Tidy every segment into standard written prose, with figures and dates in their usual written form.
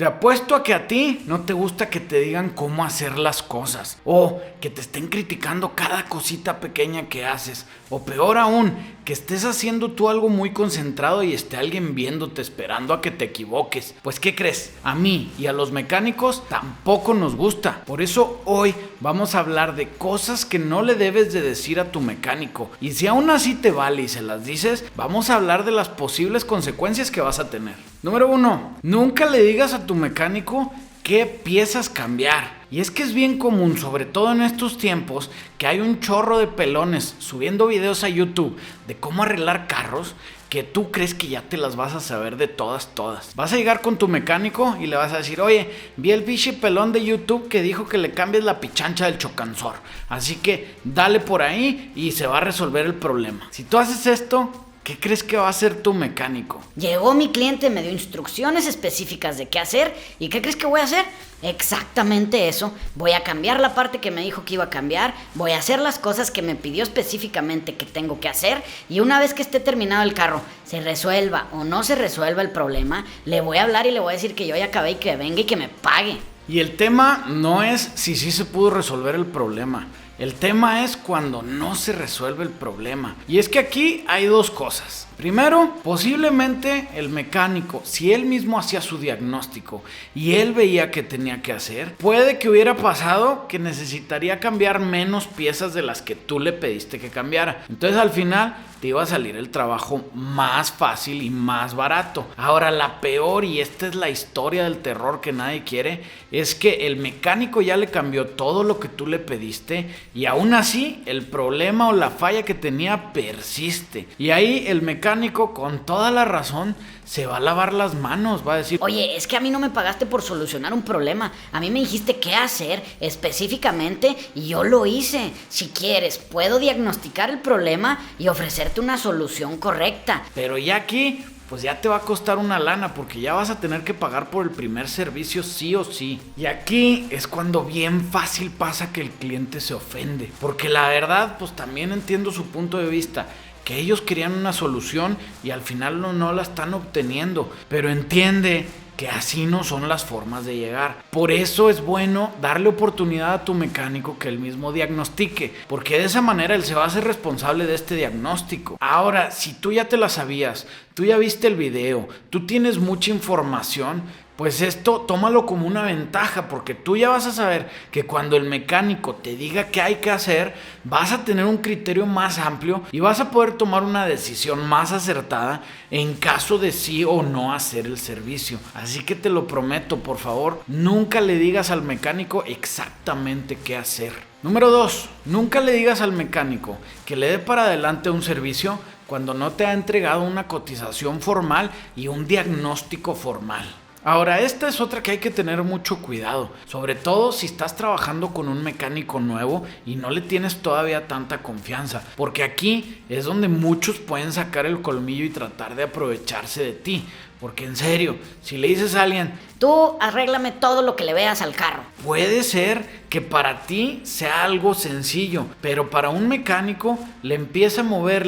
Te apuesto a que a ti no te gusta que te digan cómo hacer las cosas, o que te estén criticando cada cosita pequeña que haces, o peor aún, que estés haciendo tú algo muy concentrado y esté alguien viéndote esperando a que te equivoques. Pues ¿qué crees? A mí y a los mecánicos tampoco nos gusta. Por eso hoy vamos a hablar de cosas que no le debes de decir a tu mecánico, y si aún así te vale y se las dices, vamos a hablar de las posibles consecuencias que vas a tener. Número 1. Nunca le digas a tu mecánico qué piezas cambiar. Y es que es bien común, sobre todo en estos tiempos, que hay un chorro de pelones subiendo videos a YouTube de cómo arreglar carros, que tú crees que ya te las vas a saber de todas. Vas a llegar con tu mecánico y le vas a decir: oye, vi el pinche pelón de YouTube que dijo que le cambies la pichancha del chocanzor, así que dale por ahí y se va a resolver el problema. Si tú haces esto, ¿qué crees que va a hacer tu mecánico? Llegó mi cliente, me dio instrucciones específicas de qué hacer. ¿Y qué crees que voy a hacer? Exactamente eso. Voy a cambiar la parte que me dijo que iba a cambiar. Voy a hacer las cosas que me pidió específicamente que tengo que hacer. Y una vez que esté terminado el carro, se resuelva o no se resuelva el problema, le voy a hablar y le voy a decir que yo ya acabé y que venga y que me pague. Y el tema no es si sí se pudo resolver el problema. El tema es cuando no se resuelve el problema. Y es que aquí hay dos cosas. Primero, posiblemente el mecánico, si él mismo hacía su diagnóstico y él veía que tenía que hacer, puede que hubiera pasado que necesitaría cambiar menos piezas de las que tú le pediste que cambiara. Entonces al final te iba a salir el trabajo más fácil y más barato. Ahora, la peor, y esta es la historia del terror que nadie quiere, es que el mecánico ya le cambió todo lo que tú le pediste y aún así el problema o la falla que tenía persiste. Y ahí el mecánico, con toda la razón, se va a lavar las manos, va a decir: oye, es que a mí no me pagaste por solucionar un problema. A mí me dijiste qué hacer específicamente y yo lo hice. Si quieres, puedo diagnosticar el problema y ofrecerte una solución correcta. Pero ya aquí, pues ya te va a costar una lana, porque ya vas a tener que pagar por el primer servicio sí o sí. Y aquí es cuando bien fácil pasa que el cliente se ofende, porque la verdad, pues también entiendo su punto de vista, que ellos querían una solución y al final no la están obteniendo, pero entiende que así no son las formas de llegar. Por eso es bueno darle oportunidad a tu mecánico que él mismo diagnostique, porque de esa manera él se va a hacer responsable de este diagnóstico. Ahora, si tú ya te la sabías, tú ya viste el video, tú tienes mucha información, pues esto tómalo como una ventaja, porque tú ya vas a saber que cuando el mecánico te diga qué hay que hacer, vas a tener un criterio más amplio y vas a poder tomar una decisión más acertada en caso de sí o no hacer el servicio. Así que te lo prometo, por favor, nunca le digas al mecánico exactamente qué hacer. Número 2, nunca le digas al mecánico que le dé para adelante un servicio cuando no te ha entregado una cotización formal y un diagnóstico formal. Ahora, esta es otra que hay que tener mucho cuidado, sobre todo si estás trabajando con un mecánico nuevo y no le tienes todavía tanta confianza, porque aquí es donde muchos pueden sacar el colmillo y tratar de aprovecharse de ti. Porque en serio, si le dices a alguien: tú arréglame todo lo que le veas al carro, puede ser que para ti sea algo sencillo, pero para un mecánico le empieza a mover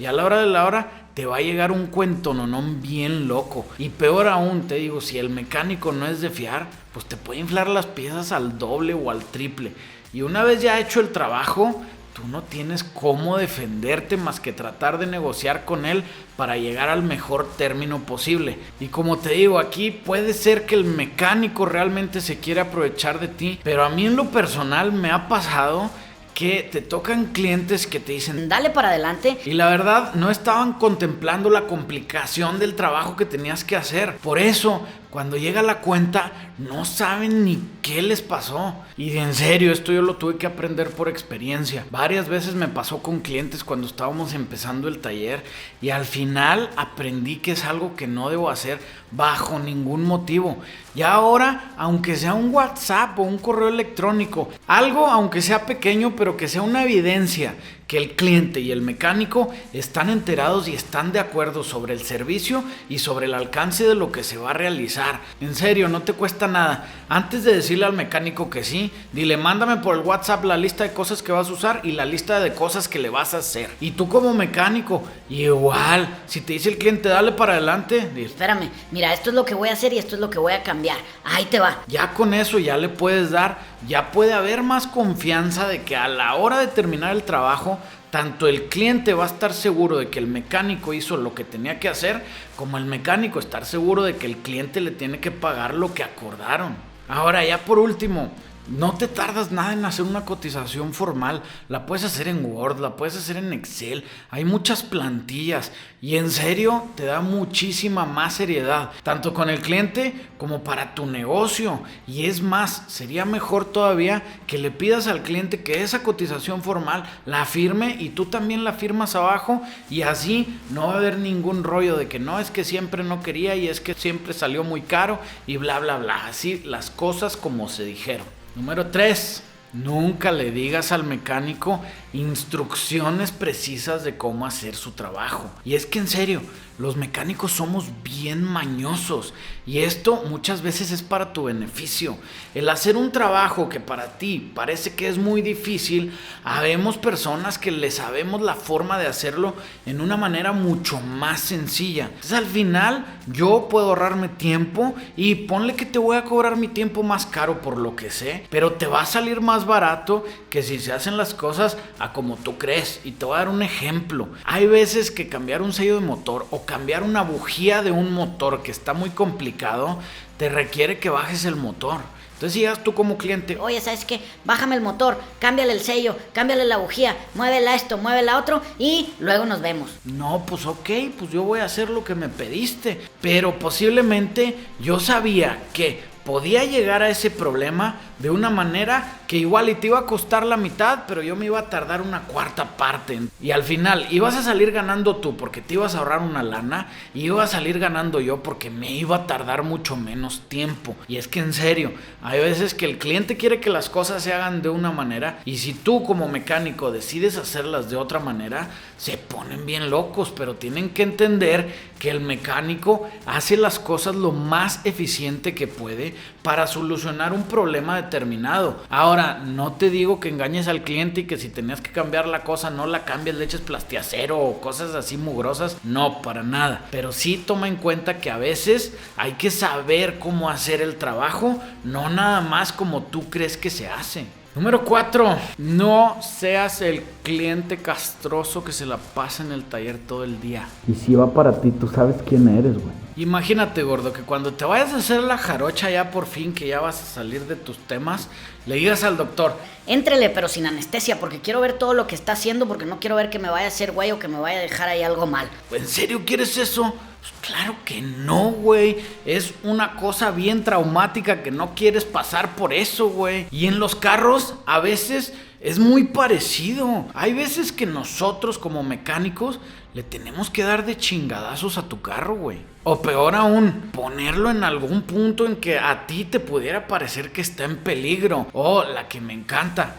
y a la hora de la hora te va a llegar un cuentononón bien loco. Y peor aún, te digo, si el mecánico no es de fiar, pues te puede inflar las piezas al doble o al triple. Y una vez ya hecho el trabajo, tú no tienes cómo defenderte más que tratar de negociar con él para llegar al mejor término posible. Y como te digo, aquí puede ser que el mecánico realmente se quiera aprovechar de ti, pero a mí en lo personal me ha pasado que te tocan clientes que te dicen: dale para adelante, y la verdad no estaban contemplando la complicación del trabajo que tenías que hacer. Por eso, cuando llega la cuenta, no saben ni qué les pasó. Y en serio, esto yo lo tuve que aprender por experiencia. Varias veces me pasó con clientes cuando estábamos empezando el taller, y al final aprendí que es algo que no debo hacer bajo ningún motivo. Y ahora, aunque sea un WhatsApp o un correo electrónico, algo aunque sea pequeño, pero que sea una evidencia que el cliente y el mecánico están enterados y están de acuerdo sobre el servicio y sobre el alcance de lo que se va a realizar. En serio, no te cuesta nada. Antes de decirle al mecánico que sí, dile, mándame por el WhatsApp la lista de cosas que vas a usar y la lista de cosas que le vas a hacer. Y tú como mecánico, igual, si te dice el cliente, dale para adelante. Espérame, mira, esto es lo que voy a hacer y esto es lo que voy a cambiar. Ahí te va. Ya con eso ya le puedes dar, ya puede haber más confianza de que a la hora de terminar el trabajo, tanto el cliente va a estar seguro de que el mecánico hizo lo que tenía que hacer, como el mecánico estar seguro de que el cliente le tiene que pagar lo que acordaron. Ahora, ya por último, no te tardas nada en hacer una cotización formal. La puedes hacer en Word, la puedes hacer en Excel. Hay muchas plantillas y en serio te da muchísima más seriedad, tanto con el cliente como para tu negocio. Y es más, sería mejor todavía que le pidas al cliente que esa cotización formal la firme y tú también la firmas abajo, y así no va a haber ningún rollo de que no, es que siempre no quería y es que siempre salió muy caro y bla bla bla. Así las cosas como se dijeron. Número 3. Nunca le digas al mecánico instrucciones precisas de cómo hacer su trabajo. Y es que en serio, los mecánicos somos bien mañosos y esto muchas veces es para tu beneficio. El hacer un trabajo que para ti parece que es muy difícil, habemos personas que le sabemos la forma de hacerlo en una manera mucho más sencilla. Entonces al final yo puedo ahorrarme tiempo y ponle que te voy a cobrar mi tiempo más caro por lo que sé, pero te va a salir más barato que si se hacen las cosas a como tú crees. Y te voy a dar un ejemplo. Hay veces que cambiar un sello de motor o cambiar una bujía de un motor que está muy complicado, te requiere que bajes el motor. Entonces llegas tú como cliente, oye, ¿sabes qué? Bájame el motor, cámbiale el sello, cámbiale la bujía, muévela esto, muévela otro y luego nos vemos. No, pues ok, pues yo voy a hacer lo que me pediste. Pero posiblemente yo sabía que podía llegar a ese problema de una manera que igual y te iba a costar la mitad, pero yo me iba a tardar una cuarta parte. Y al final ibas a salir ganando tú porque te ibas a ahorrar una lana, y iba a salir ganando yo porque me iba a tardar mucho menos tiempo. Y es que en serio, hay veces que el cliente quiere que las cosas se hagan de una manera, y si tú como mecánico decides hacerlas de otra manera, se ponen bien locos. Pero tienen que entender que el mecánico hace las cosas lo más eficiente que puede para solucionar un problema determinado. Ahora, no te digo que engañes al cliente y que si tenías que cambiar la cosa no la cambies, le eches plastiacero o cosas así mugrosas. No, para nada. Pero sí toma en cuenta que a veces hay que saber cómo hacer el trabajo, no nada más como tú crees que se hace. Número 4. No seas el cliente castroso que se la pasa en el taller todo el día. Y si va para ti, tú sabes quién eres, güey. Imagínate, gordo, que cuando te vayas a hacer la jarocha ya por fin, que ya vas a salir de tus temas, le digas al doctor, éntrele, pero sin anestesia, porque quiero ver todo lo que está haciendo, porque no quiero ver que me vaya a hacer güey o que me vaya a dejar ahí algo mal. ¿en serio quieres eso? Pues claro que no, güey. Es una cosa bien traumática que no quieres pasar por eso, güey. Y en los carros, a veces es muy parecido. Hay veces que nosotros como mecánicos le tenemos que dar de chingadazos a tu carro, güey. O peor aún, ponerlo en algún punto en que a ti te pudiera parecer que está en peligro. O la que me encanta,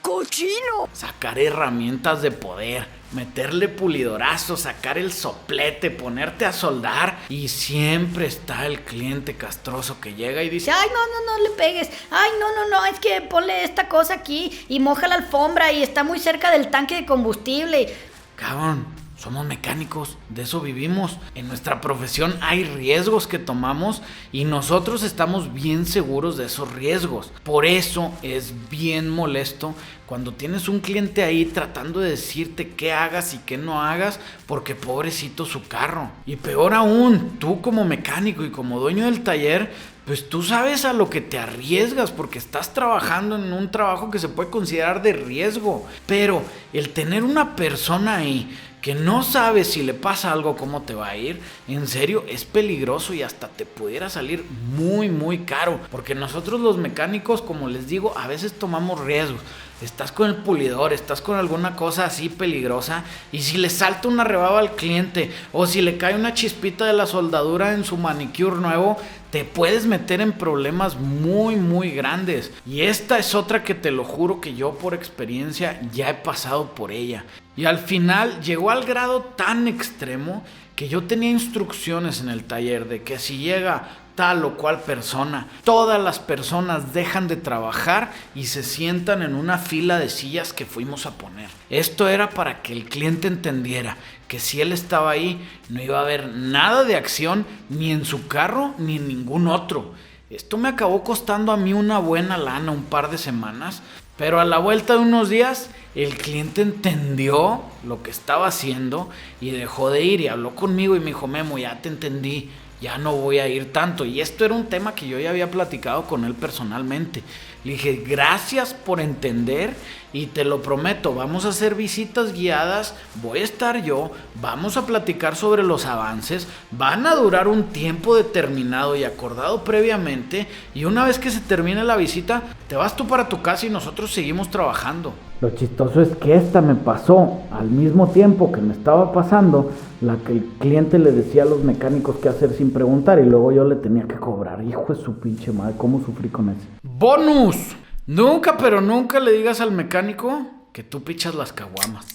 ¡cochino! sacar herramientas de poder, meterle pulidorazo, sacar el soplete, ponerte a soldar. Y siempre está el cliente castroso que llega y dice, ay, no le pegues. Ay, no, es que ponle esta cosa aquí y moja la alfombra y está muy cerca del tanque de combustible. cabrón, somos mecánicos, de eso vivimos. En nuestra profesión hay riesgos que tomamos y nosotros estamos bien seguros de esos riesgos. Por eso es bien molesto cuando tienes un cliente ahí tratando de decirte qué hagas y qué no hagas, porque pobrecito su carro. Y peor aún, tú como mecánico y como dueño del taller, pues tú sabes a lo que te arriesgas porque estás trabajando en un trabajo que se puede considerar de riesgo. Pero el tener una persona ahí que no sabes si le pasa algo, cómo te va a ir, en serio es peligroso y hasta te pudiera salir muy muy caro. Porque nosotros los mecánicos, como les digo, a veces tomamos riesgos. Estás con el pulidor, estás con alguna cosa así peligrosa, y si le salta una rebaba al cliente o si le cae una chispita de la soldadura en su manicure nuevo, te puedes meter en problemas muy muy grandes. Y esta es otra que te lo juro que yo por experiencia ya he pasado por ella. Y al final llegó al grado tan extremo que yo tenía instrucciones en el taller de que si llega tal o cual persona, todas las personas dejan de trabajar y se sientan en una fila de sillas que fuimos a poner. Esto era para que el cliente entendiera que si él estaba ahí no iba a haber nada de acción ni en su carro ni en ningún otro. Esto me acabó costando a mí una buena lana, un par de semanas, pero a la vuelta de unos días el cliente entendió lo que estaba haciendo y dejó de ir y habló conmigo y me dijo: Memo, ya te entendí, ya no voy a ir tanto. Y esto era un tema que yo ya había platicado con él personalmente. Le dije: gracias por entender y te lo prometo, vamos a hacer visitas guiadas, voy a estar yo, vamos a platicar sobre los avances, van a durar un tiempo determinado y acordado previamente, y una vez que se termine la visita, te vas tú para tu casa y nosotros seguimos trabajando. Lo chistoso es que esta me pasó al mismo tiempo que me estaba pasando la que el cliente le decía a los mecánicos qué hacer sin preguntar y luego yo le tenía que cobrar. Hijo de su pinche madre, ¿cómo sufrí con eso? ¡Bonus! Nunca, pero nunca le digas al mecánico que tú pichas las caguamas.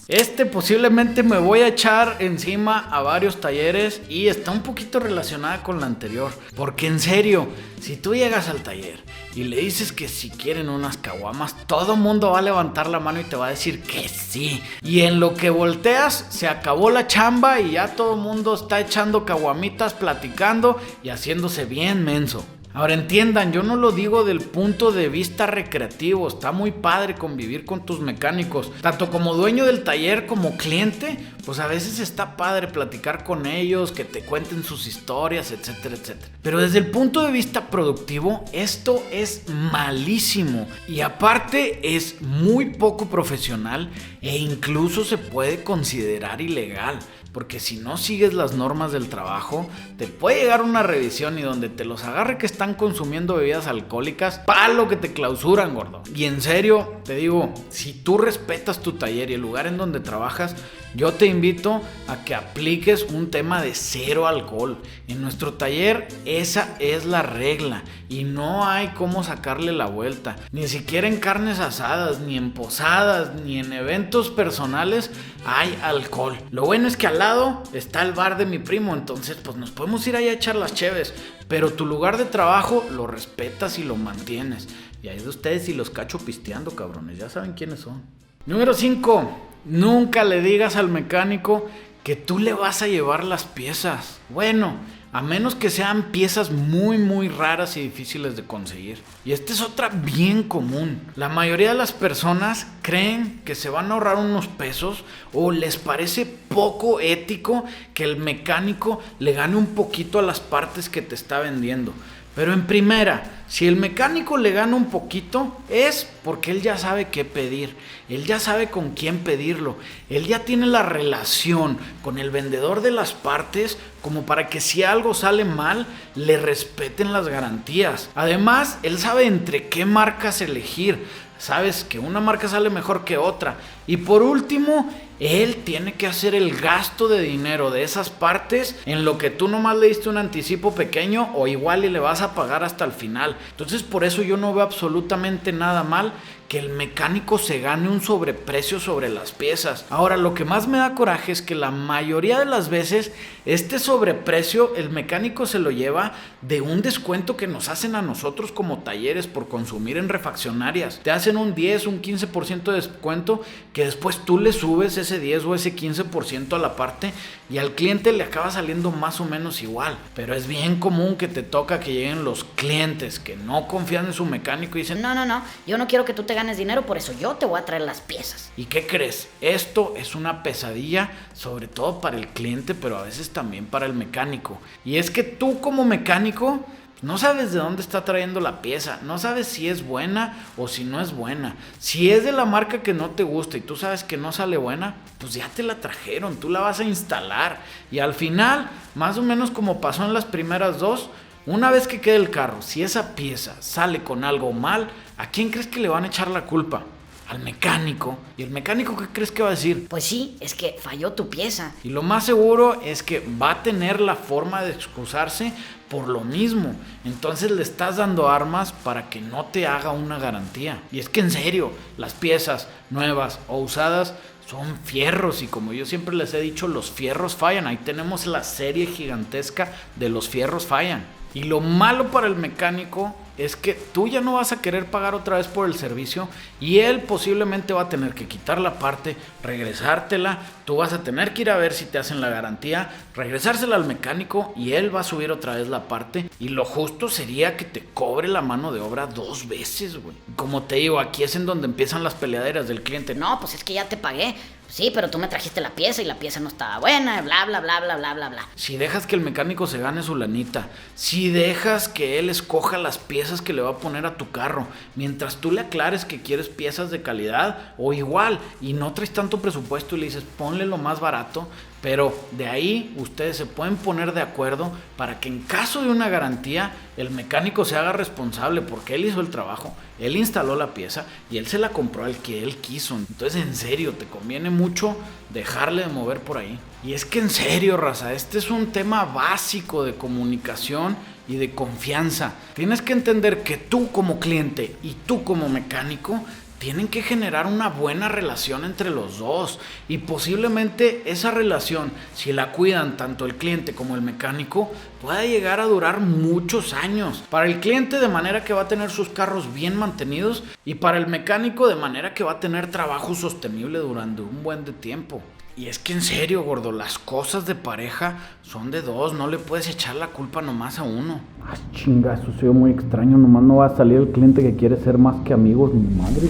Posiblemente me voy a echar encima a varios talleres y está un poquito relacionada con la anterior. Porque en serio, si tú llegas al taller y le dices que si quieren unas caguamas, todo mundo va a levantar la mano y te va a decir que sí. Y en lo que volteas, se acabó la chamba y ya todo mundo está echando caguamitas, platicando y haciéndose bien menso. Ahora entiendan, yo no lo digo del punto de vista recreativo, está muy padre convivir con tus mecánicos, tanto como dueño del taller como cliente, pues a veces está padre platicar con ellos, que te cuenten sus historias, etcétera, etcétera. Pero desde el punto de vista productivo, esto es malísimo y aparte es muy poco profesional e incluso se puede considerar ilegal. Porque si no sigues las normas del trabajo, te puede llegar una revisión y donde te los agarre que están consumiendo bebidas alcohólicas, palo que te clausuran, gordo. Y en serio, te digo, si tú respetas tu taller y el lugar en donde trabajas, yo te invito a que apliques un tema de cero alcohol. En nuestro taller esa es la regla y no hay cómo sacarle la vuelta. Ni siquiera en carnes asadas, ni en posadas, ni en eventos personales hay alcohol. Lo bueno es que al lado está el bar de mi primo, entonces pues nos podemos ir allá a echar las cheves. Pero tu lugar de trabajo lo respetas y lo mantienes. Y ahí de ustedes si los cacho pisteando, cabrones, ya saben quiénes son. Número 5. Nunca le digas al mecánico que tú le vas a llevar las piezas. Bueno, a menos que sean piezas muy muy raras y difíciles de conseguir. Y esta es otra bien común. La mayoría de las personas creen que se van a ahorrar unos pesos o les parece poco ético que el mecánico le gane un poquito a las partes que te está vendiendo. Pero en primera, si el mecánico le gana un poquito, es porque él ya sabe qué pedir, él ya sabe con quién pedirlo, él ya tiene la relación con el vendedor de las partes como para que si algo sale mal, le respeten las garantías. Además, él sabe entre qué marcas elegir, sabes que una marca sale mejor que otra. Y por último, él tiene que hacer el gasto de dinero de esas partes en lo que tú nomás le diste un anticipo pequeño o igual y le vas a pagar hasta el final. Entonces por eso yo no veo absolutamente nada mal que el mecánico se gane un sobreprecio sobre las piezas. Ahora, lo que más me da coraje es que la mayoría de las veces este sobreprecio el mecánico se lo lleva de un descuento que nos hacen a nosotros como talleres por consumir en refaccionarias. Te hacen un 10, un 15% de descuento que después tú le subes ese 10 o ese 15% a la parte y al cliente le acaba saliendo más o menos igual. Pero es bien común que te toca que lleguen los clientes que no confían en su mecánico y dicen: No, yo no quiero que tú te ganes dinero, por eso yo te voy a traer las piezas. ¿Y qué crees? Esto es una pesadilla, sobre todo para el cliente, pero a veces también para el mecánico. Y es que tú como mecánico no sabes de dónde está trayendo la pieza, no sabes si es buena o si no es buena. Si es de la marca que no te gusta y tú sabes que no sale buena, pues ya te la trajeron, tú la vas a instalar. Y al final, más o menos como pasó en las primeras dos, una vez que quede el carro, si esa pieza sale con algo mal, ¿a quién crees que le van a echar la culpa? al mecánico. ¿Y el mecánico qué crees que va a decir? Pues sí, es que falló tu pieza. Y lo más seguro es que va a tener la forma de excusarse por lo mismo. Entonces le estás dando armas para que no te haga una garantía. Y es que en serio, las piezas nuevas o usadas son fierros, y como yo siempre les he dicho, los fierros fallan. Ahí tenemos la serie gigantesca de los fierros fallan. Y lo malo para el mecánico es que tú ya no vas a querer pagar otra vez por el servicio, y él posiblemente va a tener que quitar la parte, regresártela, tú vas a tener que ir a ver si te hacen la garantía, regresársela al mecánico y él va a subir otra vez la parte, y lo justo sería que te cobre la mano de obra 2 veces, güey. Como te digo, aquí es en donde empiezan las peleaderas del cliente. No, pues es que ya te pagué. Sí, pero tú me trajiste la pieza y la pieza no estaba buena, bla, bla, bla, bla, bla, bla, bla. Si dejas que el mecánico se gane su lanita, si dejas que él escoja las piezas que le va a poner a tu carro, mientras tú le aclares que quieres piezas de calidad o igual, y no traes tanto presupuesto y le dices ponle lo más barato, pero de ahí ustedes se pueden poner de acuerdo para que en caso de una garantía el mecánico se haga responsable, porque él hizo el trabajo, él instaló la pieza y él se la compró al que él quiso. Entonces en serio, te conviene mucho dejarle de mover por ahí. Y es que en serio, raza, este es un tema básico de comunicación y de confianza. Tienes que entender que tú como cliente y tú como mecánico tienen que generar una buena relación entre los dos, y posiblemente esa relación, si la cuidan tanto el cliente como el mecánico, pueda llegar a durar muchos años. Para el cliente de manera que va a tener sus carros bien mantenidos, y para el mecánico de manera que va a tener trabajo sostenible durante un buen de tiempo. Y es que en serio, gordo, las cosas de pareja son de dos, no le puedes echar la culpa nomás a uno. Ah, chinga, eso se ve muy extraño, nomás no va a salir el cliente que quiere ser más que amigos, ni madre.